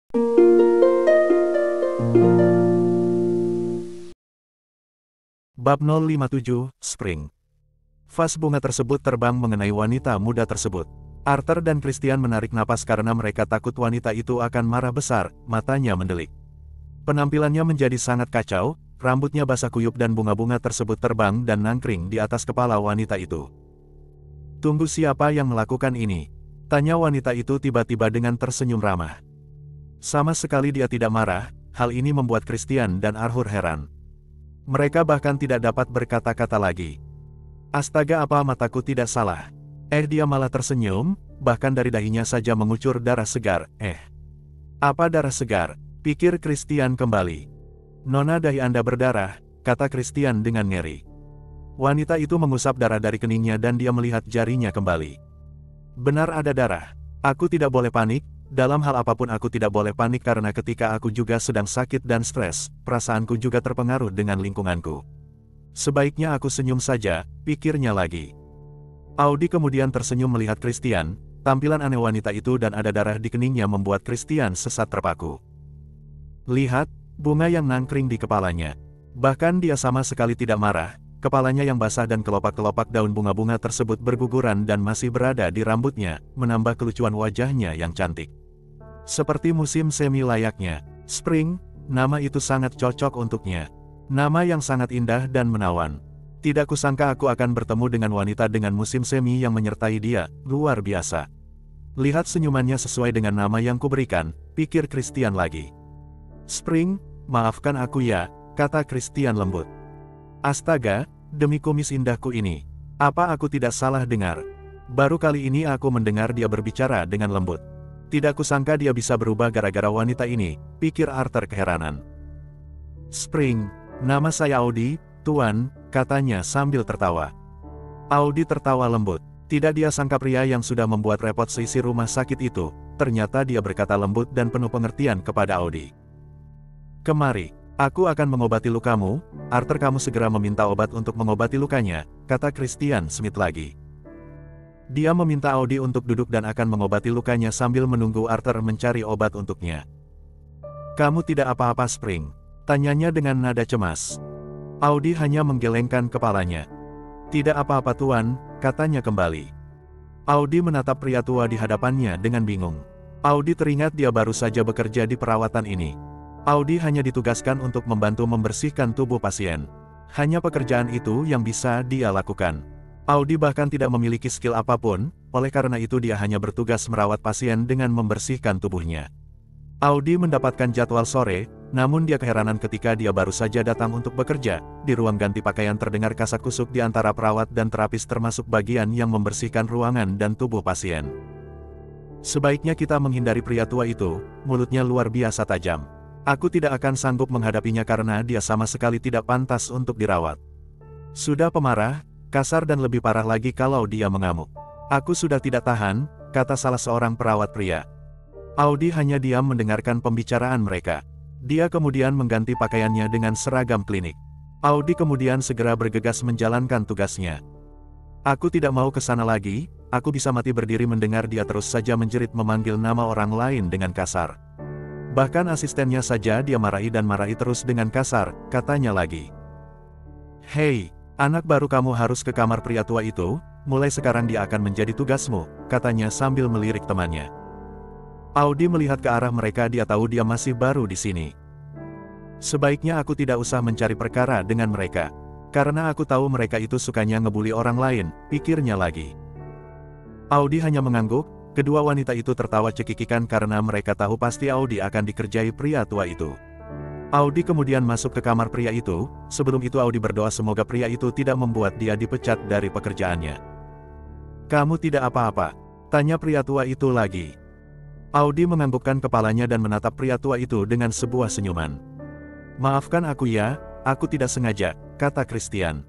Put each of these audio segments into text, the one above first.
Bab 057, Spring. Vas bunga tersebut terbang mengenai wanita muda tersebut. Arthur dan Christian menarik napas karena mereka takut wanita itu akan marah besar, matanya mendelik. Penampilannya menjadi sangat kacau, rambutnya basah kuyup dan bunga-bunga tersebut terbang dan nangkring di atas kepala wanita itu. "Tunggu, siapa yang melakukan ini?" tanya wanita itu tiba-tiba dengan tersenyum ramah. Sama sekali dia tidak marah, hal ini membuat Christian dan Arthur heran. Mereka bahkan tidak dapat berkata-kata lagi. Astaga, apa mataku tidak salah? Dia malah tersenyum, bahkan dari dahinya saja mengucur darah segar. Apa darah segar? Pikir Christian kembali. "Nona, dahi Anda berdarah," kata Christian dengan ngeri. Wanita itu mengusap darah dari keningnya dan dia melihat jarinya kembali. "Benar ada darah. Aku tidak boleh panik, dalam hal apapun aku tidak boleh panik karena ketika aku juga sedang sakit dan stres, perasaanku juga terpengaruh dengan lingkunganku. Sebaiknya aku senyum saja," pikirnya lagi. Audi kemudian tersenyum melihat Christian, tampilan aneh wanita itu dan ada darah di keningnya membuat Christian sesat terpaku. Lihat, bunga yang nangkring di kepalanya. Bahkan dia sama sekali tidak marah, kepalanya yang basah dan kelopak-kelopak daun bunga-bunga tersebut berguguran dan masih berada di rambutnya, menambah kelucuan wajahnya yang cantik. Seperti musim semi layaknya, Spring, nama itu sangat cocok untuknya. Nama yang sangat indah dan menawan. Tidak kusangka aku akan bertemu dengan wanita dengan musim semi yang menyertai dia, luar biasa. Lihat senyumannya sesuai dengan nama yang kuberikan, pikir Christian lagi. "Spring, maafkan aku ya," kata Christian lembut. "Astaga, demi kumis indahku ini. Apa aku tidak salah dengar? Baru kali ini aku mendengar dia berbicara dengan lembut. Tidak kusangka dia bisa berubah gara-gara wanita ini," pikir Arthur keheranan. "Spring, nama saya Audi, Tuan," katanya sambil tertawa. Audi tertawa lembut. Tidak dia sangka pria yang sudah membuat repot seisi rumah sakit itu, ternyata dia berkata lembut dan penuh pengertian kepada Audi. "Kemari, aku akan mengobati lukamu, Arthur, kamu segera meminta obat untuk mengobati lukanya," kata Christian Smith lagi. Dia meminta Audi untuk duduk dan akan mengobati lukanya sambil menunggu Arthur mencari obat untuknya. "Kamu tidak apa-apa, Spring?" tanyanya dengan nada cemas. Audi hanya menggelengkan kepalanya. "Tidak apa-apa, Tuan," katanya kembali. Audi menatap pria tua di hadapannya dengan bingung. Audi teringat dia baru saja bekerja di perawatan ini. Audi hanya ditugaskan untuk membantu membersihkan tubuh pasien. Hanya pekerjaan itu yang bisa dia lakukan. Audi bahkan tidak memiliki skill apapun, oleh karena itu dia hanya bertugas merawat pasien dengan membersihkan tubuhnya. Audi mendapatkan jadwal sore, namun dia keheranan ketika dia baru saja datang untuk bekerja. Di ruang ganti pakaian terdengar kasak-kusuk di antara perawat dan terapis termasuk bagian yang membersihkan ruangan dan tubuh pasien. "Sebaiknya kita menghindari pria tua itu, mulutnya luar biasa tajam. Aku tidak akan sanggup menghadapinya karena dia sama sekali tidak pantas untuk dirawat. Sudah pemarah, kasar dan lebih parah lagi kalau dia mengamuk. Aku sudah tidak tahan," kata salah seorang perawat pria. Audi hanya diam mendengarkan pembicaraan mereka. Dia kemudian mengganti pakaiannya dengan seragam klinik. Audi kemudian segera bergegas menjalankan tugasnya. "Aku tidak mau ke sana lagi," aku bisa mati berdiri mendengar dia terus saja menjerit memanggil nama orang lain dengan kasar. Bahkan asistennya saja dia marahi dan marahi terus dengan kasar, katanya lagi. "Hei, anak baru, kamu harus ke kamar pria tua itu, mulai sekarang dia akan menjadi tugasmu," katanya sambil melirik temannya. Audi melihat ke arah mereka, dia tahu dia masih baru di sini. "Sebaiknya aku tidak usah mencari perkara dengan mereka. Karena aku tahu mereka itu sukanya ngebully orang lain," pikirnya lagi. Audi hanya mengangguk, kedua wanita itu tertawa cekikikan karena mereka tahu pasti Audi akan dikerjai pria tua itu. Audi kemudian masuk ke kamar pria itu, sebelum itu Audi berdoa semoga pria itu tidak membuat dia dipecat dari pekerjaannya. "Kamu tidak apa-apa?" tanya pria tua itu lagi. Audi menganggukkan kepalanya dan menatap pria tua itu dengan sebuah senyuman. "Maafkan aku ya, aku tidak sengaja," kata Christian.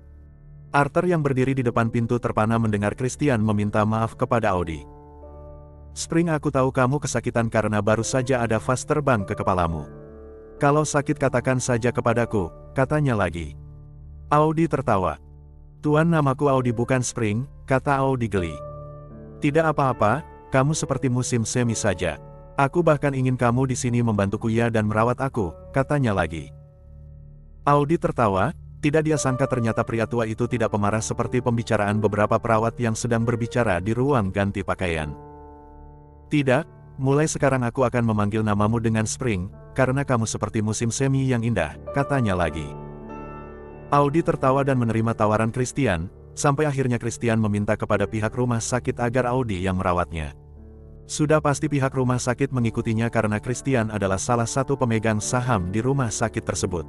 Arthur yang berdiri di depan pintu terpana mendengar Christian meminta maaf kepada Audi. "Spring, aku tahu kamu kesakitan karena baru saja ada vas terbang ke kepalamu. Kalau sakit katakan saja kepadaku," katanya lagi. Audi tertawa. "Tuan, namaku Audi bukan Spring," kata Audi geli. "Tidak apa-apa, kamu seperti musim semi saja. Aku bahkan ingin kamu di sini membantuku ya dan merawat aku, katanya lagi. Audi tertawa, tidak dia sangka ternyata pria tua itu tidak pemarah seperti pembicaraan beberapa perawat yang sedang berbicara di ruang ganti pakaian. Tidak, mulai sekarang aku akan memanggil namamu dengan Spring, karena kamu seperti musim semi yang indah, katanya lagi. Audi tertawa dan menerima tawaran Christian, sampai akhirnya Christian meminta kepada pihak rumah sakit agar Audi yang merawatnya. Sudah pasti pihak rumah sakit mengikutinya karena Christian adalah salah satu pemegang saham di rumah sakit tersebut.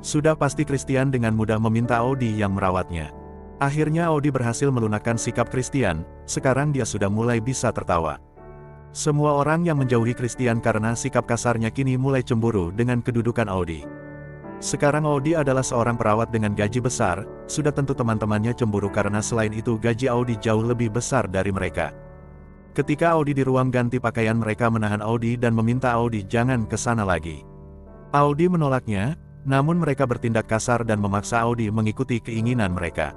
Sudah pasti Christian dengan mudah meminta Audi yang merawatnya. Akhirnya Audi berhasil melunakkan sikap Christian, sekarang dia sudah mulai bisa tertawa. Semua orang yang menjauhi Christian karena sikap kasarnya kini mulai cemburu dengan kedudukan Audi. Sekarang Audi adalah seorang perawat dengan gaji besar, sudah tentu teman-temannya cemburu karena selain itu gaji Audi jauh lebih besar dari mereka. Ketika Audi di ruang ganti pakaian mereka menahan Audi dan meminta Audi jangan ke sana lagi. Audi menolaknya, namun mereka bertindak kasar dan memaksa Audi mengikuti keinginan mereka.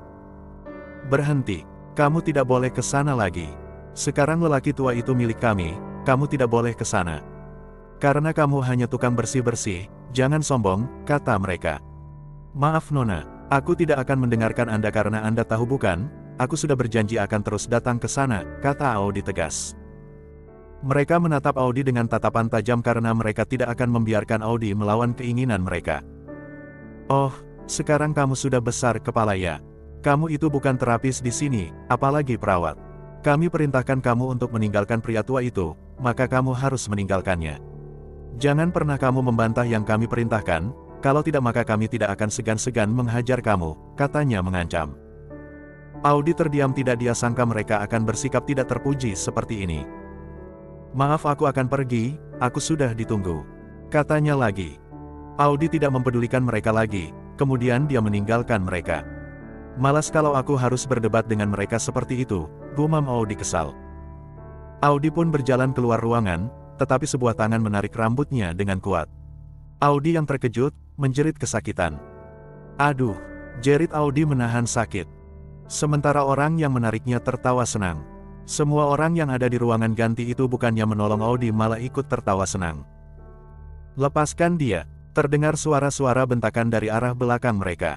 Berhenti, kamu tidak boleh ke sana lagi. Sekarang lelaki tua itu milik kami, kamu tidak boleh ke sana. Karena kamu hanya tukang bersih-bersih, jangan sombong, kata mereka. Maaf Nona, aku tidak akan mendengarkan Anda karena Anda tahu bukan? Aku sudah berjanji akan terus datang ke sana, kata Audi tegas. Mereka menatap Audi dengan tatapan tajam karena mereka tidak akan membiarkan Audi melawan keinginan mereka. Oh, sekarang kamu sudah besar kepala ya. Kamu itu bukan terapis di sini, apalagi perawat. Kami perintahkan kamu untuk meninggalkan pria tua itu, maka kamu harus meninggalkannya. Jangan pernah kamu membantah yang kami perintahkan, kalau tidak maka kami tidak akan segan-segan menghajar kamu, katanya mengancam. Audi terdiam, tidak dia sangka mereka akan bersikap tidak terpuji seperti ini. Maaf aku akan pergi, aku sudah ditunggu. Katanya lagi. Audi tidak mempedulikan mereka lagi, kemudian dia meninggalkan mereka. Malas kalau aku harus berdebat dengan mereka seperti itu, gumam Audi kesal. Audi pun berjalan keluar ruangan, tetapi sebuah tangan menarik rambutnya dengan kuat. Audi yang terkejut, menjerit kesakitan. Aduh, jerit Audi menahan sakit. Sementara orang yang menariknya tertawa senang. Semua orang yang ada di ruangan ganti itu bukannya menolong Audi malah ikut tertawa senang. Lepaskan dia, terdengar suara-suara bentakan dari arah belakang mereka.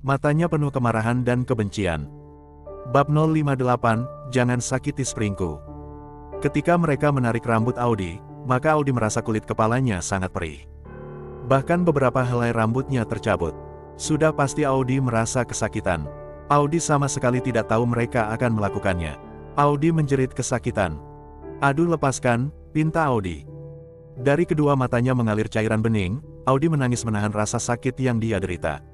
Matanya penuh kemarahan dan kebencian. Bab 058, jangan sakiti Springku. Ketika mereka menarik rambut Audi, maka Audi merasa kulit kepalanya sangat perih. Bahkan beberapa helai rambutnya tercabut. Sudah pasti Audi merasa kesakitan. Audi sama sekali tidak tahu mereka akan melakukannya. Audi menjerit kesakitan. Aduh lepaskan, pinta Audi. Dari kedua matanya mengalir cairan bening, Audi menangis menahan rasa sakit yang dia derita.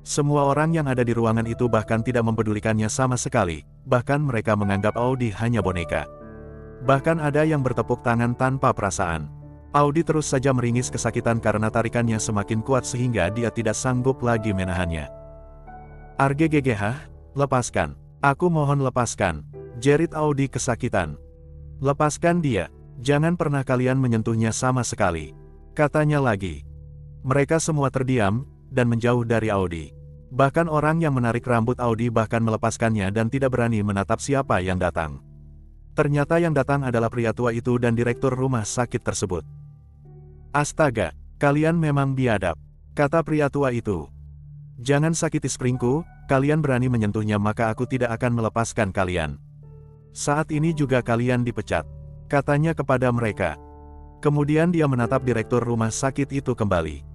Semua orang yang ada di ruangan itu bahkan tidak mempedulikannya sama sekali, bahkan mereka menganggap Audi hanya boneka. Bahkan ada yang bertepuk tangan tanpa perasaan. Audi terus saja meringis kesakitan karena tarikannya semakin kuat sehingga dia tidak sanggup lagi menahannya. Arggggh, lepaskan. Aku mohon lepaskan. Jerit Audi kesakitan. Lepaskan dia. Jangan pernah kalian menyentuhnya sama sekali. Katanya lagi. Mereka semua terdiam, dan menjauh dari Audi. Bahkan orang yang menarik rambut Audi bahkan melepaskannya dan tidak berani menatap siapa yang datang. Ternyata yang datang adalah pria tua itu dan direktur rumah sakit tersebut. Astaga, kalian memang biadab, kata pria tua itu. Jangan sakiti Springku, kalian berani menyentuhnya maka aku tidak akan melepaskan kalian. Saat ini juga kalian dipecat, katanya kepada mereka. Kemudian dia menatap direktur rumah sakit itu kembali.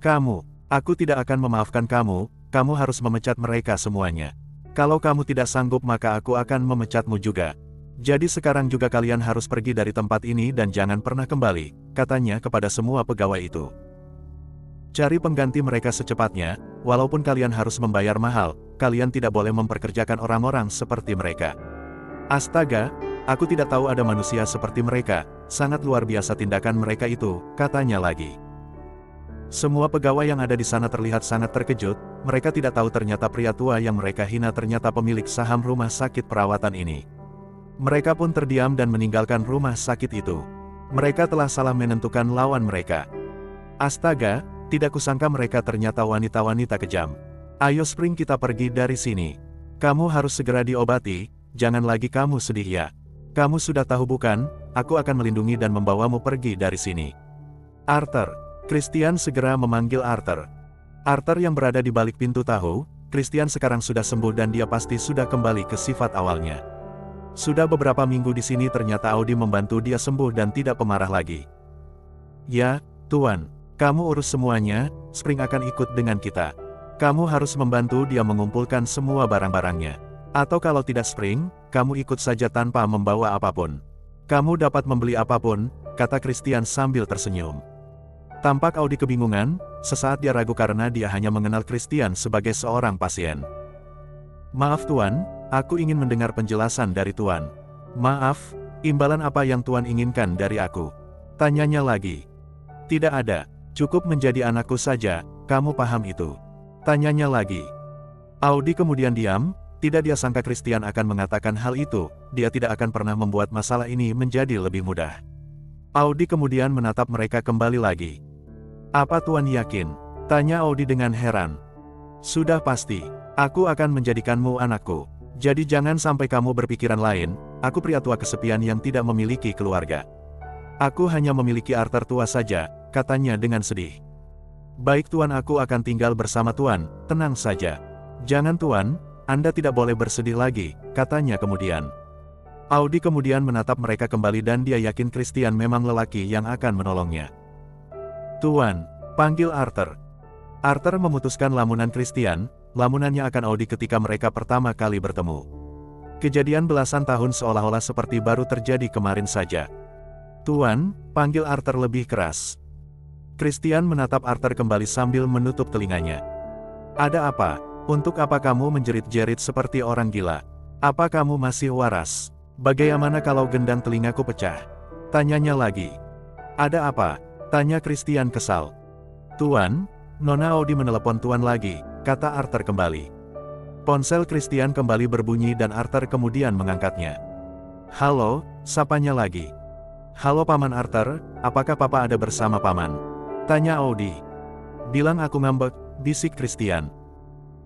Kamu, aku tidak akan memaafkan kamu, kamu harus memecat mereka semuanya. Kalau kamu tidak sanggup maka aku akan memecatmu juga. Jadi sekarang juga kalian harus pergi dari tempat ini dan jangan pernah kembali, katanya kepada semua pegawai itu. Cari pengganti mereka secepatnya, walaupun kalian harus membayar mahal, kalian tidak boleh memperkerjakan orang-orang seperti mereka. Astaga, aku tidak tahu ada manusia seperti mereka, sangat luar biasa tindakan mereka itu, katanya lagi. Semua pegawai yang ada di sana terlihat sangat terkejut, mereka tidak tahu ternyata pria tua yang mereka hina ternyata pemilik saham rumah sakit perawatan ini. Mereka pun terdiam dan meninggalkan rumah sakit itu. Mereka telah salah menentukan lawan mereka. Astaga, tidak kusangka mereka ternyata wanita-wanita kejam. Ayo Spring kita pergi dari sini. Kamu harus segera diobati, jangan lagi kamu sedih ya. Kamu sudah tahu bukan, aku akan melindungi dan membawamu pergi dari sini. Arthur. Christian segera memanggil Arthur. Arthur yang berada di balik pintu tahu, Christian sekarang sudah sembuh dan dia pasti sudah kembali ke sifat awalnya. Sudah beberapa minggu di sini ternyata Audi membantu dia sembuh dan tidak pemarah lagi. Ya, Tuan. Kamu urus semuanya, Spring akan ikut dengan kita. Kamu harus membantu dia mengumpulkan semua barang-barangnya. Atau kalau tidak Spring, kamu ikut saja tanpa membawa apapun. Kamu dapat membeli apapun, kata Christian sambil tersenyum. Tampak Audi kebingungan, sesaat dia ragu karena dia hanya mengenal Christian sebagai seorang pasien. Maaf Tuan, aku ingin mendengar penjelasan dari Tuan. Maaf, imbalan apa yang Tuan inginkan dari aku? Tanyanya lagi. Tidak ada, cukup menjadi anakku saja, kamu paham itu? Tanyanya lagi. Audi kemudian diam, tidak dia sangka Christian akan mengatakan hal itu, dia tidak akan pernah membuat masalah ini menjadi lebih mudah. Audi kemudian menatap mereka kembali lagi. Apa Tuan yakin? Tanya Audi dengan heran. Sudah pasti, aku akan menjadikanmu anakku. Jadi jangan sampai kamu berpikiran lain, aku pria tua kesepian yang tidak memiliki keluarga. Aku hanya memiliki Arthur tua saja, katanya dengan sedih. Baik Tuan, aku akan tinggal bersama Tuan, tenang saja. Jangan Tuan, Anda tidak boleh bersedih lagi, katanya kemudian. Audi kemudian menatap mereka kembali dan dia yakin Christian memang lelaki yang akan menolongnya. Tuan, panggil Arthur. Arthur memutuskan lamunan Christian, lamunannya akan Audi ketika mereka pertama kali bertemu. Kejadian belasan tahun seolah-olah seperti baru terjadi kemarin saja. Tuan, panggil Arthur lebih keras. Christian menatap Arthur kembali sambil menutup telinganya. Ada apa? Untuk apa kamu menjerit-jerit seperti orang gila? Apa kamu masih waras? Bagaimana kalau gendang telingaku pecah? Tanyanya lagi. Ada apa? Tanya Christian kesal. Tuan, Nona Audi menelepon Tuan lagi, kata Arthur kembali. Ponsel Christian kembali berbunyi dan Arthur kemudian mengangkatnya. Halo, sapanya lagi. Halo Paman Arthur, apakah Papa ada bersama Paman? Tanya Audi. Bilang aku ngambek, bisik Christian.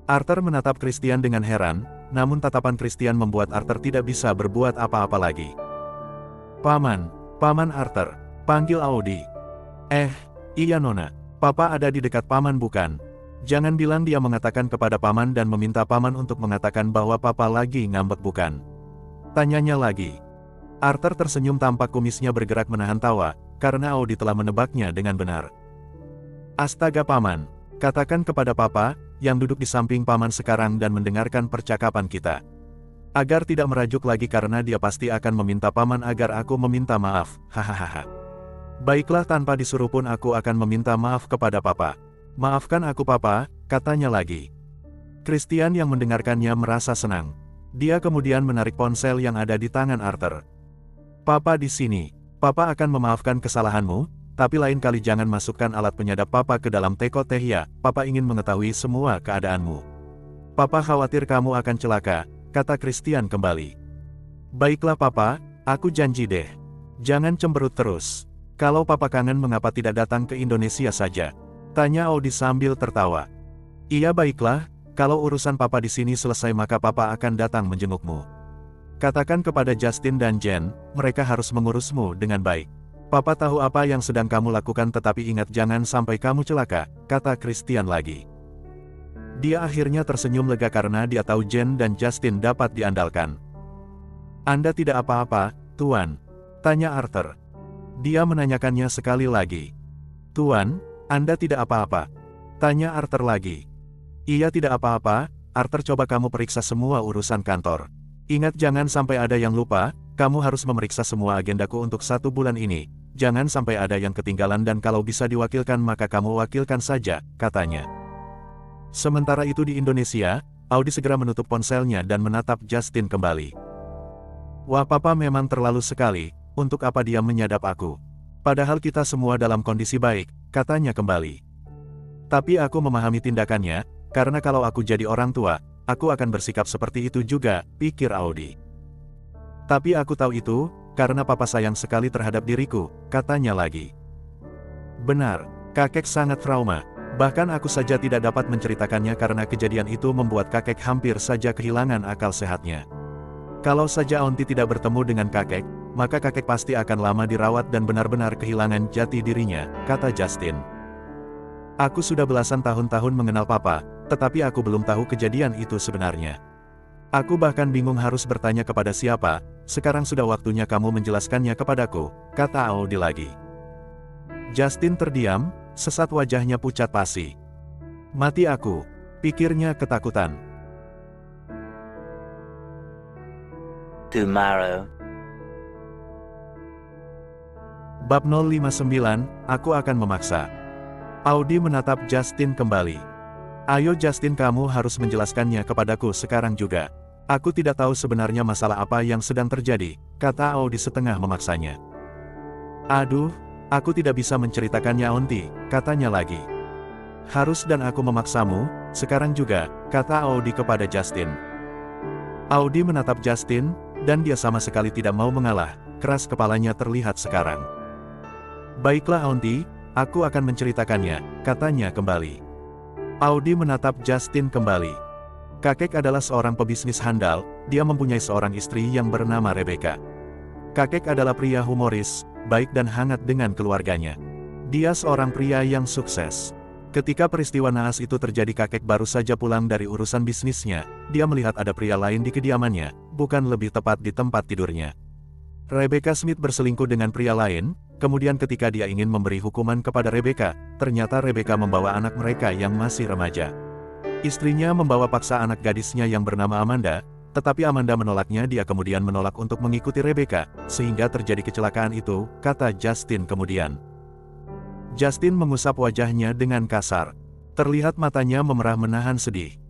Arthur menatap Christian dengan heran, namun tatapan Christian membuat Arthur tidak bisa berbuat apa-apa lagi. Paman, Paman Arthur, panggil Audi. Iya Nona, Papa ada di dekat Paman bukan? Jangan bilang dia mengatakan kepada Paman dan meminta Paman untuk mengatakan bahwa Papa lagi ngambek bukan? Tanyanya lagi. Arthur tersenyum tampak kumisnya bergerak menahan tawa, karena Audi telah menebaknya dengan benar. Astaga Paman, katakan kepada Papa, yang duduk di samping Paman sekarang dan mendengarkan percakapan kita. Agar tidak merajuk lagi karena dia pasti akan meminta Paman agar aku meminta maaf, hahaha. Baiklah tanpa disuruh pun aku akan meminta maaf kepada Papa. Maafkan aku Papa, katanya lagi. Christian yang mendengarkannya merasa senang. Dia kemudian menarik ponsel yang ada di tangan Arthur. Papa di sini, Papa akan memaafkan kesalahanmu. Tapi lain kali jangan masukkan alat penyadap Papa ke dalam teko teh ya, Papa ingin mengetahui semua keadaanmu. Papa khawatir kamu akan celaka, kata Christian kembali. Baiklah Papa, aku janji deh. Jangan cemberut terus. Kalau Papa kangen mengapa tidak datang ke Indonesia saja? Tanya Audi sambil tertawa. Iya baiklah, kalau urusan Papa di sini selesai maka Papa akan datang menjengukmu. Katakan kepada Justin dan Jen, mereka harus mengurusmu dengan baik. Papa tahu apa yang sedang kamu lakukan tetapi ingat jangan sampai kamu celaka, kata Christian lagi. Dia akhirnya tersenyum lega karena dia tahu Jen dan Justin dapat diandalkan. Anda tidak apa-apa, Tuan? Tanya Arthur. Dia menanyakannya sekali lagi. Tuan, Anda tidak apa-apa? Tanya Arthur lagi. Iya tidak apa-apa, Arthur coba kamu periksa semua urusan kantor. Ingat jangan sampai ada yang lupa, kamu harus memeriksa semua agendaku untuk 1 bulan ini. Jangan sampai ada yang ketinggalan dan kalau bisa diwakilkan maka kamu wakilkan saja, katanya. Sementara itu di Indonesia, Audi segera menutup ponselnya dan menatap Justin kembali. Wah Papa memang terlalu sekali, untuk apa dia menyadap aku? Padahal kita semua dalam kondisi baik, katanya kembali. Tapi aku memahami tindakannya, karena kalau aku jadi orang tua, aku akan bersikap seperti itu juga, pikir Audi. Tapi aku tahu itu, karena Papa sayang sekali terhadap diriku, katanya lagi. Benar, kakek sangat trauma, bahkan aku saja tidak dapat menceritakannya karena kejadian itu membuat kakek hampir saja kehilangan akal sehatnya. Kalau saja Aunty tidak bertemu dengan kakek, maka kakek pasti akan lama dirawat dan benar-benar kehilangan jati dirinya, kata Justin. Aku sudah belasan tahun-tahun mengenal papa, tetapi aku belum tahu kejadian itu sebenarnya. Aku bahkan bingung harus bertanya kepada siapa. Sekarang sudah waktunya kamu menjelaskannya kepadaku, kata Audi lagi. Justin terdiam, sesaat wajahnya pucat pasi. Mati aku, pikirnya ketakutan. Tomorrow. Bab 059, aku akan memaksa. Audi menatap Justin kembali. Ayo Justin, kamu harus menjelaskannya kepadaku sekarang juga. Aku tidak tahu sebenarnya masalah apa yang sedang terjadi, kata Audi setengah memaksanya. Aduh, aku tidak bisa menceritakannya Auntie, katanya lagi. Harus dan aku memaksamu, sekarang juga, kata Audi kepada Justin. Audi menatap Justin, dan dia sama sekali tidak mau mengalah, keras kepalanya terlihat sekarang. Baiklah Auntie, aku akan menceritakannya, katanya kembali. Audi menatap Justin kembali. Kakek adalah seorang pebisnis handal, dia mempunyai seorang istri yang bernama Rebecca. Kakek adalah pria humoris, baik dan hangat dengan keluarganya. Dia seorang pria yang sukses. Ketika peristiwa naas itu terjadi, kakek baru saja pulang dari urusan bisnisnya. Dia melihat ada pria lain di kediamannya, bukan lebih tepat di tempat tidurnya. Rebecca Smith berselingkuh dengan pria lain, kemudian ketika dia ingin memberi hukuman kepada Rebecca, ternyata Rebecca membawa anak mereka yang masih remaja. Istrinya membawa paksa anak gadisnya yang bernama Amanda, tetapi Amanda menolaknya. Dia kemudian menolak untuk mengikuti Rebecca, sehingga terjadi kecelakaan itu, kata Justin kemudian. Justin mengusap wajahnya dengan kasar. Terlihat matanya memerah menahan sedih.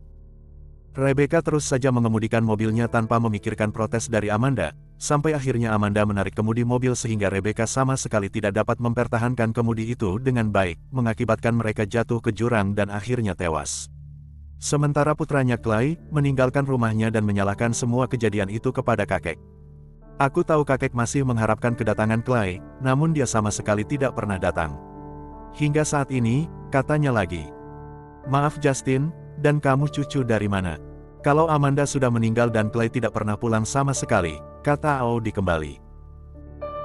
Rebecca terus saja mengemudikan mobilnya tanpa memikirkan protes dari Amanda, sampai akhirnya Amanda menarik kemudi mobil sehingga Rebecca sama sekali tidak dapat mempertahankan kemudi itu dengan baik, mengakibatkan mereka jatuh ke jurang dan akhirnya tewas. Sementara putranya Clay meninggalkan rumahnya dan menyalahkan semua kejadian itu kepada kakek. Aku tahu kakek masih mengharapkan kedatangan Clay, namun dia sama sekali tidak pernah datang. Hingga saat ini, katanya lagi. Maaf Justin, dan kamu cucu dari mana? Kalau Amanda sudah meninggal dan Clay tidak pernah pulang sama sekali, kata Audi kembali.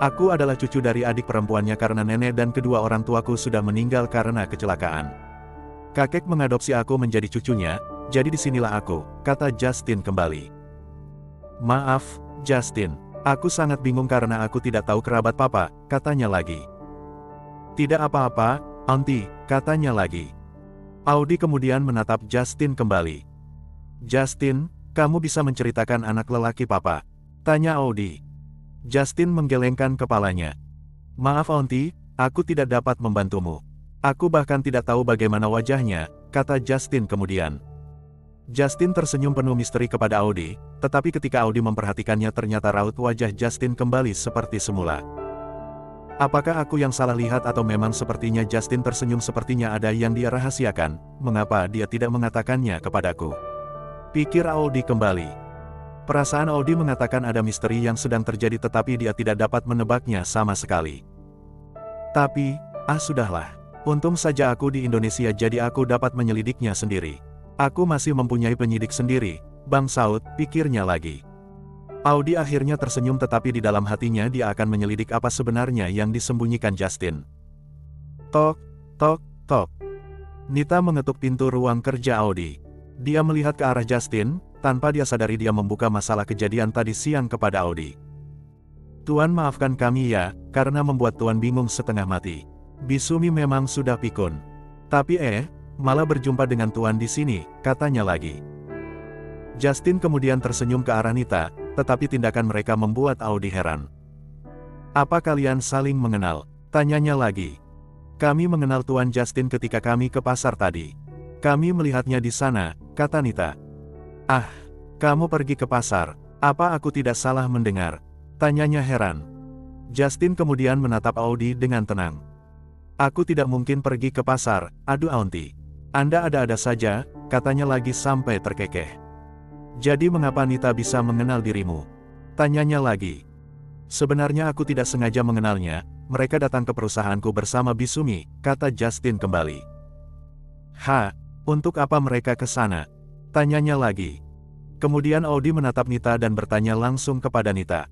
Aku adalah cucu dari adik perempuannya karena nenek dan kedua orang tuaku sudah meninggal karena kecelakaan. Kakek mengadopsi aku menjadi cucunya, jadi disinilah aku, kata Justin kembali. Maaf, Justin, aku sangat bingung karena aku tidak tahu kerabat papa, katanya lagi. Tidak apa-apa, Auntie, katanya lagi. Audi kemudian menatap Justin kembali. Justin, kamu bisa menceritakan anak lelaki papa? Tanya Audi. Justin menggelengkan kepalanya. Maaf Auntie, aku tidak dapat membantumu. Aku bahkan tidak tahu bagaimana wajahnya, kata Justin kemudian. Justin tersenyum penuh misteri kepada Audi, tetapi ketika Audi memperhatikannya ternyata raut wajah Justin kembali seperti semula. Apakah aku yang salah lihat atau memang sepertinya Justin tersenyum, sepertinya ada yang dia rahasiakan, mengapa dia tidak mengatakannya kepadaku? Pikir Audi kembali. Perasaan Audi mengatakan ada misteri yang sedang terjadi tetapi dia tidak dapat menebaknya sama sekali. Tapi, sudahlah. Untung saja aku di Indonesia jadi aku dapat menyelidiknya sendiri. Aku masih mempunyai penyidik sendiri, Bang Saud, pikirnya lagi. Audi akhirnya tersenyum tetapi di dalam hatinya dia akan menyelidik apa sebenarnya yang disembunyikan Justin. Tok, tok, tok. Nita mengetuk pintu ruang kerja Audi. Dia melihat ke arah Justin, tanpa dia sadari dia membuka masalah kejadian tadi siang kepada Audi. Tuan maafkan kami ya, karena membuat Tuan bingung setengah mati. Bisumi memang sudah pikun. Tapi malah berjumpa dengan Tuan di sini, katanya lagi. Justin kemudian tersenyum ke arah Nita, tetapi tindakan mereka membuat Audi heran. Apa kalian saling mengenal? Tanyanya lagi. Kami mengenal Tuan Justin ketika kami ke pasar tadi. Kami melihatnya di sana, kata Nita. Ah, kamu pergi ke pasar. Apa aku tidak salah mendengar? Tanyanya heran. Justin kemudian menatap Audi dengan tenang. Aku tidak mungkin pergi ke pasar, aduh Auntie. Anda ada-ada saja, katanya lagi sampai terkekeh. Jadi mengapa Nita bisa mengenal dirimu? Tanyanya lagi. Sebenarnya aku tidak sengaja mengenalnya, mereka datang ke perusahaanku bersama Bisumi, kata Justin kembali. Untuk apa mereka ke sana? Tanyanya lagi. Kemudian Audi menatap Nita dan bertanya langsung kepada Nita.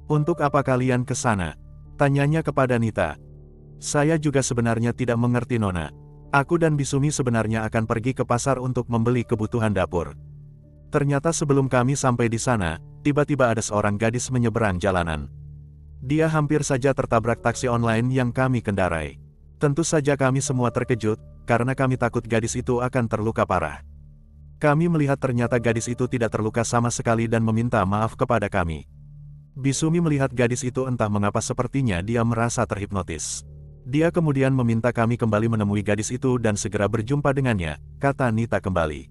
Untuk apa kalian ke sana? Tanyanya kepada Nita. Saya juga sebenarnya tidak mengerti Nona. Aku dan Bisumi sebenarnya akan pergi ke pasar untuk membeli kebutuhan dapur. Ternyata sebelum kami sampai di sana, tiba-tiba ada seorang gadis menyeberang jalanan. Dia hampir saja tertabrak taksi online yang kami kendarai. Tentu saja kami semua terkejut, karena kami takut gadis itu akan terluka parah. Kami melihat ternyata gadis itu tidak terluka sama sekali dan meminta maaf kepada kami. Bisumi melihat gadis itu entah mengapa sepertinya dia merasa terhipnotis. Dia kemudian meminta kami kembali menemui gadis itu dan segera berjumpa dengannya, kata Nita kembali.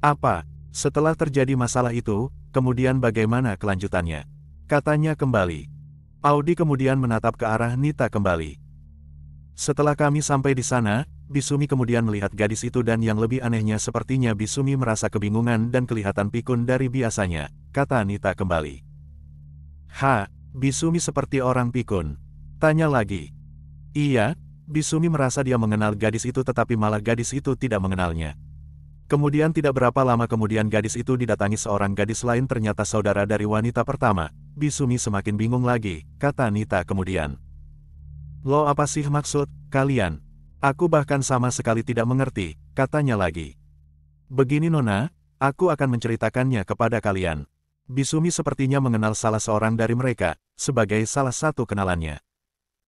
Apa? Setelah terjadi masalah itu, kemudian bagaimana kelanjutannya? Katanya kembali. Audi kemudian menatap ke arah Nita kembali. Setelah kami sampai di sana, Bisumi kemudian melihat gadis itu dan yang lebih anehnya sepertinya Bisumi merasa kebingungan dan kelihatan pikun dari biasanya, kata Nita kembali. Bisumi seperti orang pikun. Tanya lagi. Iya, Bisumi merasa dia mengenal gadis itu tetapi malah gadis itu tidak mengenalnya. Kemudian tidak berapa lama kemudian gadis itu didatangi seorang gadis lain ternyata saudara dari wanita pertama. Bisumi semakin bingung lagi, kata Nita kemudian. Lo apa sih maksud kalian? Aku bahkan sama sekali tidak mengerti, katanya lagi. Begini Nona, aku akan menceritakannya kepada kalian. Bisumi sepertinya mengenal salah seorang dari mereka, sebagai salah satu kenalannya.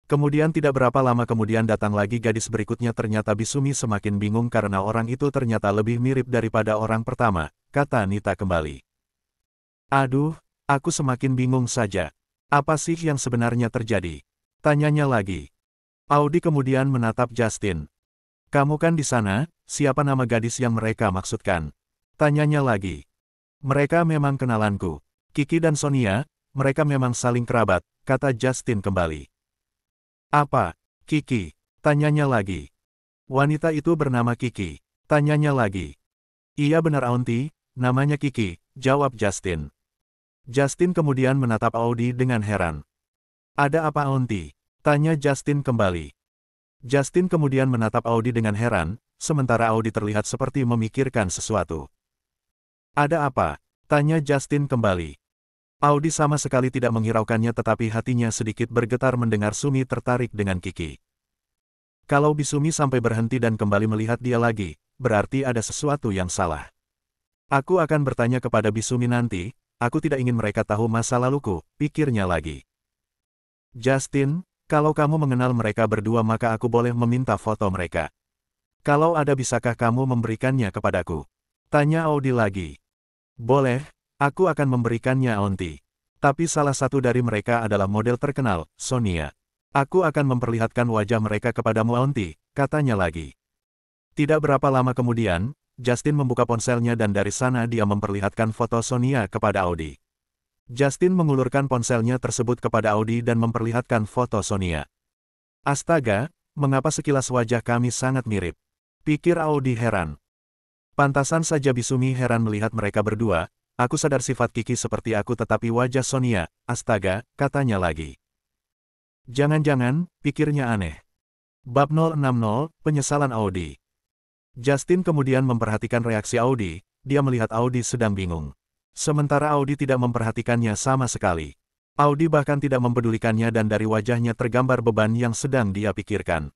Kemudian tidak berapa lama kemudian datang lagi gadis berikutnya ternyata Bisumi semakin bingung karena orang itu ternyata lebih mirip daripada orang pertama, kata Nita kembali. Aduh, aku semakin bingung saja. Apa sih yang sebenarnya terjadi? Tanyanya lagi. Audi kemudian menatap Justin. Kamu kan di sana, siapa nama gadis yang mereka maksudkan? Tanyanya lagi. Mereka memang kenalanku. Kiki dan Sonia, mereka memang saling kerabat, kata Justin kembali. Apa? Kiki? Tanyanya lagi. Wanita itu bernama Kiki. Tanyanya lagi. Iya benar Aunty, namanya Kiki, jawab Justin. Justin kemudian menatap Audi dengan heran. Ada apa Aunty? Tanya Justin kembali. Justin kemudian menatap Audi dengan heran, sementara Audi terlihat seperti memikirkan sesuatu. Ada apa? Tanya Justin kembali. Audi sama sekali tidak menghiraukannya tetapi hatinya sedikit bergetar mendengar Sumi tertarik dengan Kiki. Kalau Bisumi sampai berhenti dan kembali melihat dia lagi, berarti ada sesuatu yang salah. Aku akan bertanya kepada Bisumi nanti, aku tidak ingin mereka tahu masa laluku, pikirnya lagi. Justin, kalau kamu mengenal mereka berdua maka aku boleh meminta foto mereka. Kalau ada bisakah kamu memberikannya kepadaku? Tanya Audi lagi. Boleh, aku akan memberikannya Aunty. Tapi salah satu dari mereka adalah model terkenal, Sonia. Aku akan memperlihatkan wajah mereka kepadamu Aunty, katanya lagi. Tidak berapa lama kemudian, Justin membuka ponselnya dan dari sana dia memperlihatkan foto Sonia kepada Audi. Justin mengulurkan ponselnya tersebut kepada Audi dan memperlihatkan foto Sonia. Astaga, mengapa sekilas wajah kami sangat mirip? Pikir Audi heran. Pantasan saja Bisumi heran melihat mereka berdua, aku sadar sifat Kiki seperti aku tetapi wajah Sonia, astaga, katanya lagi. Jangan-jangan, pikirnya aneh. Bab 060, Penyesalan Audi. Justin kemudian memperhatikan reaksi Audi, dia melihat Audi sedang bingung. Sementara Audi tidak memperhatikannya sama sekali. Audi bahkan tidak mempedulikannya dan dari wajahnya tergambar beban yang sedang dia pikirkan.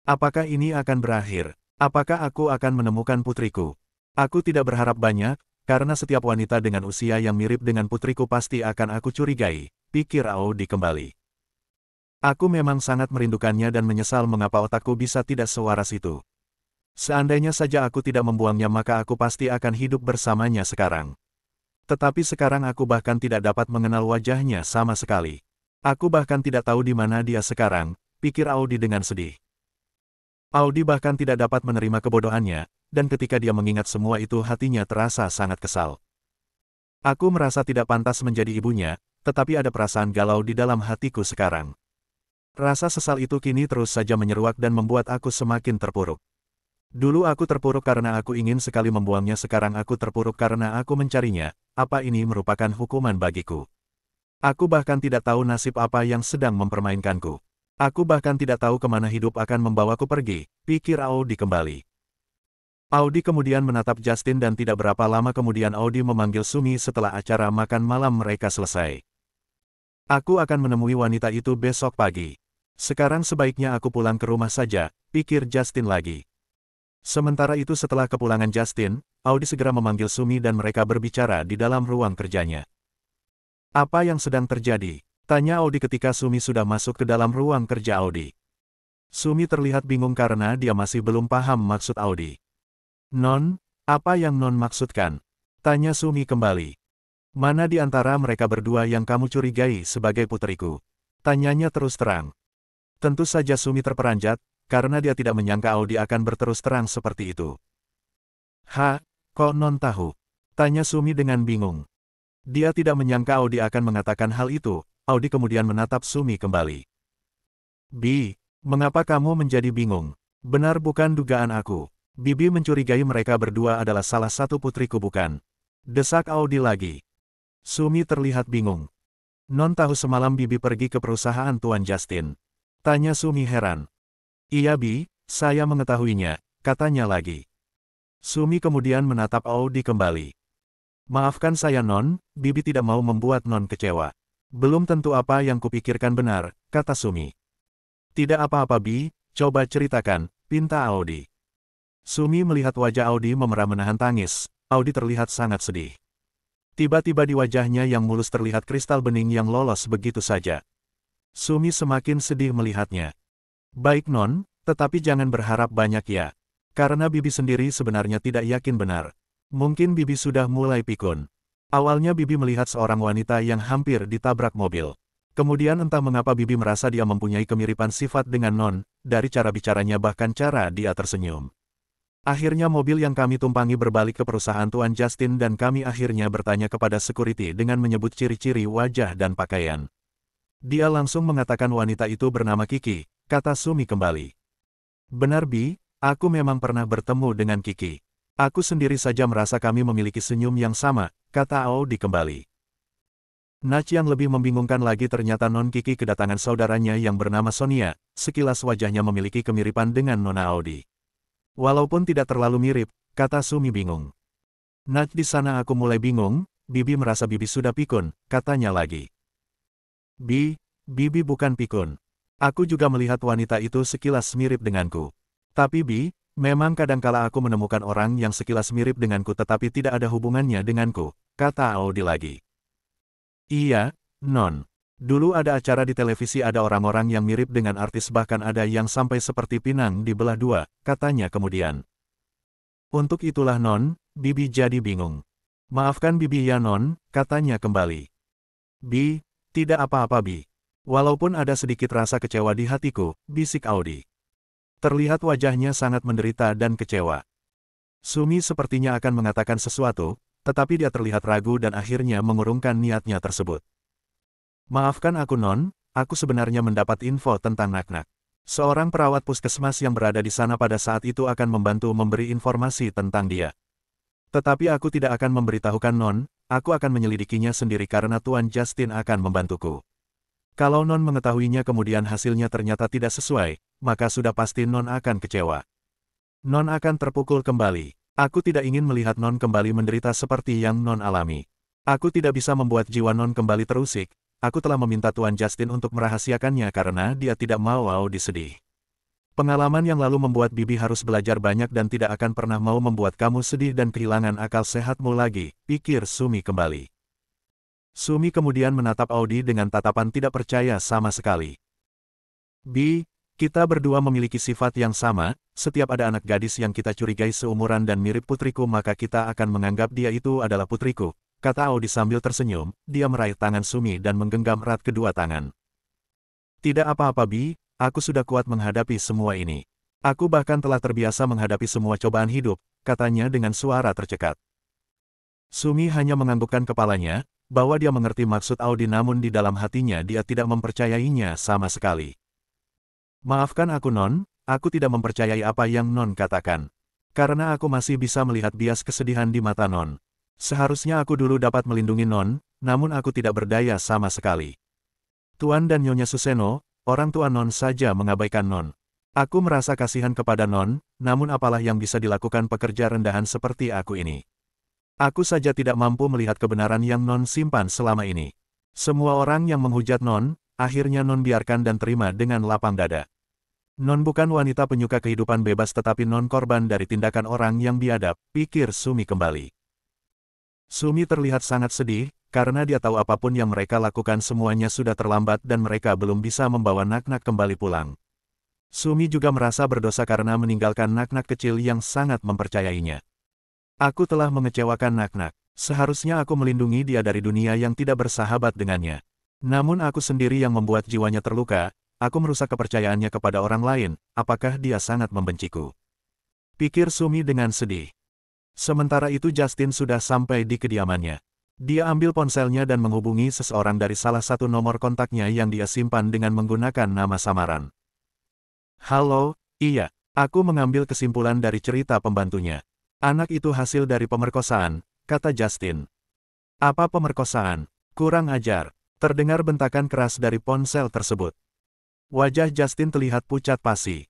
Apakah ini akan berakhir? Apakah aku akan menemukan putriku? Aku tidak berharap banyak, karena setiap wanita dengan usia yang mirip dengan putriku pasti akan aku curigai, pikir Audi kembali. Aku memang sangat merindukannya dan menyesal mengapa otakku bisa tidak sewaras itu. Seandainya saja aku tidak membuangnya maka aku pasti akan hidup bersamanya sekarang. Tetapi sekarang aku bahkan tidak dapat mengenal wajahnya sama sekali. Aku bahkan tidak tahu di mana dia sekarang, pikir Audi dengan sedih. Audi bahkan tidak dapat menerima kebodohannya, dan ketika dia mengingat semua itu hatinya terasa sangat kesal. Aku merasa tidak pantas menjadi ibunya, tetapi ada perasaan galau di dalam hatiku sekarang. Rasa sesal itu kini terus saja menyeruak dan membuat aku semakin terpuruk. Dulu aku terpuruk karena aku ingin sekali membuangnya sekarang aku terpuruk karena aku mencarinya, apa ini merupakan hukuman bagiku? Aku bahkan tidak tahu nasib apa yang sedang mempermainkanku. Aku bahkan tidak tahu kemana hidup akan membawaku pergi, pikir Audi kembali. Audi kemudian menatap Justin dan tidak berapa lama kemudian Audi memanggil Sumi setelah acara makan malam mereka selesai. Aku akan menemui wanita itu besok pagi. Sekarang sebaiknya aku pulang ke rumah saja, pikir Justin lagi. Sementara itu setelah kepulangan Justin, Audi segera memanggil Sumi dan mereka berbicara di dalam ruang kerjanya. Apa yang sedang terjadi? Tanya Audi ketika Sumi sudah masuk ke dalam ruang kerja Audi. Sumi terlihat bingung karena dia masih belum paham maksud Audi. Non, apa yang Non maksudkan? Tanya Sumi kembali. Mana di antara mereka berdua yang kamu curigai sebagai putriku? Tanyanya terus terang. Tentu saja Sumi terperanjat, karena dia tidak menyangka Audi akan berterus terang seperti itu. Kok Non tahu? Tanya Sumi dengan bingung. Dia tidak menyangka Audi akan mengatakan hal itu. Audi kemudian menatap Sumi kembali. Bi, mengapa kamu menjadi bingung? Benar bukan dugaan aku. Bibi mencurigai mereka berdua adalah salah satu putriku bukan? Desak Audi lagi. Sumi terlihat bingung. Non tahu semalam Bibi pergi ke perusahaan Tuan Justin. Tanya Sumi heran. Iya Bi, saya mengetahuinya, katanya lagi. Sumi kemudian menatap Audi kembali. Maafkan saya Non, Bibi tidak mau membuat Non kecewa. Belum tentu apa yang kupikirkan benar, kata Sumi. Tidak apa-apa Bi, coba ceritakan, pinta Audi. Sumi melihat wajah Audi memerah menahan tangis. Audi terlihat sangat sedih. Tiba-tiba di wajahnya yang mulus terlihat kristal bening yang lolos begitu saja. Sumi semakin sedih melihatnya. Baik Non, tetapi jangan berharap banyak ya. Karena Bibi sendiri sebenarnya tidak yakin benar. Mungkin Bibi sudah mulai pikun. Awalnya Bibi melihat seorang wanita yang hampir ditabrak mobil. Kemudian entah mengapa Bibi merasa dia mempunyai kemiripan sifat dengan Non, dari cara bicaranya bahkan cara dia tersenyum. Akhirnya mobil yang kami tumpangi berbalik ke perusahaan Tuan Justin dan kami akhirnya bertanya kepada security dengan menyebut ciri-ciri wajah dan pakaian. Dia langsung mengatakan wanita itu bernama Kiki, kata Sumi kembali. Benar Bi, aku memang pernah bertemu dengan Kiki. Aku sendiri saja merasa kami memiliki senyum yang sama, kata Audi kembali. Nach yang lebih membingungkan lagi ternyata Non Kiki kedatangan saudaranya yang bernama Sonia, sekilas wajahnya memiliki kemiripan dengan Nona Audi. Walaupun tidak terlalu mirip, kata Sumi bingung. Nach di sana aku mulai bingung, Bibi merasa Bibi sudah pikun, katanya lagi. Bibi bukan pikun. Aku juga melihat wanita itu sekilas mirip denganku. Tapi Bi, memang kadangkala aku menemukan orang yang sekilas mirip denganku tetapi tidak ada hubungannya denganku, kata Audi lagi. Iya, Non. Dulu ada acara di televisi ada orang-orang yang mirip dengan artis bahkan ada yang sampai seperti pinang dibelah dua, katanya kemudian. Untuk itulah Non, Bibi jadi bingung. Maafkan Bibi ya Non, katanya kembali. Bi, tidak apa-apa Bi. Walaupun ada sedikit rasa kecewa di hatiku, bisik Audi. Terlihat wajahnya sangat menderita dan kecewa. Sumi sepertinya akan mengatakan sesuatu, tetapi dia terlihat ragu dan akhirnya mengurungkan niatnya tersebut. Maafkan aku Non, aku sebenarnya mendapat info tentang Nak-Nak. Seorang perawat puskesmas yang berada di sana pada saat itu akan membantu memberi informasi tentang dia. Tetapi aku tidak akan memberitahukan Non, aku akan menyelidikinya sendiri karena Tuan Justin akan membantuku. Kalau Non mengetahuinya kemudian hasilnya ternyata tidak sesuai, maka sudah pasti Non akan kecewa. Non akan terpukul kembali. Aku tidak ingin melihat Non kembali menderita seperti yang Non alami. Aku tidak bisa membuat jiwa Non kembali terusik. Aku telah meminta Tuan Justin untuk merahasiakannya karena dia tidak mau Audi sedih. Pengalaman yang lalu membuat Bibi harus belajar banyak dan tidak akan pernah mau membuat kamu sedih dan kehilangan akal sehatmu lagi, pikir Sumi kembali. Sumi kemudian menatap Audi dengan tatapan tidak percaya sama sekali. Bi, kita berdua memiliki sifat yang sama, setiap ada anak gadis yang kita curigai seumuran dan mirip putriku maka kita akan menganggap dia itu adalah putriku. Kata Audi sambil tersenyum, dia meraih tangan Sumi dan menggenggam erat kedua tangan. Tidak apa-apa Bi, aku sudah kuat menghadapi semua ini. Aku bahkan telah terbiasa menghadapi semua cobaan hidup, katanya dengan suara tercekat. Sumi hanya menganggukkan kepalanya, bahwa dia mengerti maksud Audi namun di dalam hatinya dia tidak mempercayainya sama sekali. Maafkan aku Non, aku tidak mempercayai apa yang Non katakan. Karena aku masih bisa melihat bias kesedihan di mata Non. Seharusnya aku dulu dapat melindungi Non, namun aku tidak berdaya sama sekali. Tuan dan Nyonya Suseno, orang tua Non saja mengabaikan Non. Aku merasa kasihan kepada Non, namun apalah yang bisa dilakukan pekerja rendahan seperti aku ini. Aku saja tidak mampu melihat kebenaran yang Non simpan selama ini. Semua orang yang menghujat Non, akhirnya Non biarkan dan terima dengan lapang dada. Non bukan wanita penyuka kehidupan bebas tetapi Non korban dari tindakan orang yang biadab, pikir Sumi kembali. Sumi terlihat sangat sedih, karena dia tahu apapun yang mereka lakukan semuanya sudah terlambat dan mereka belum bisa membawa Nak-Nak kembali pulang. Sumi juga merasa berdosa karena meninggalkan Nak-Nak kecil yang sangat mempercayainya. Aku telah mengecewakan Nak-Nak. Seharusnya aku melindungi dia dari dunia yang tidak bersahabat dengannya. Namun aku sendiri yang membuat jiwanya terluka, aku merusak kepercayaannya kepada orang lain, apakah dia sangat membenciku? Pikir Sumi dengan sedih. Sementara itu Justin sudah sampai di kediamannya. Dia ambil ponselnya dan menghubungi seseorang dari salah satu nomor kontaknya yang dia simpan dengan menggunakan nama samaran. Halo, iya, aku mengambil kesimpulan dari cerita pembantunya. Anak itu hasil dari pemerkosaan, kata Justin. Apa pemerkosaan? Kurang ajar. Terdengar bentakan keras dari ponsel tersebut. Wajah Justin terlihat pucat pasi.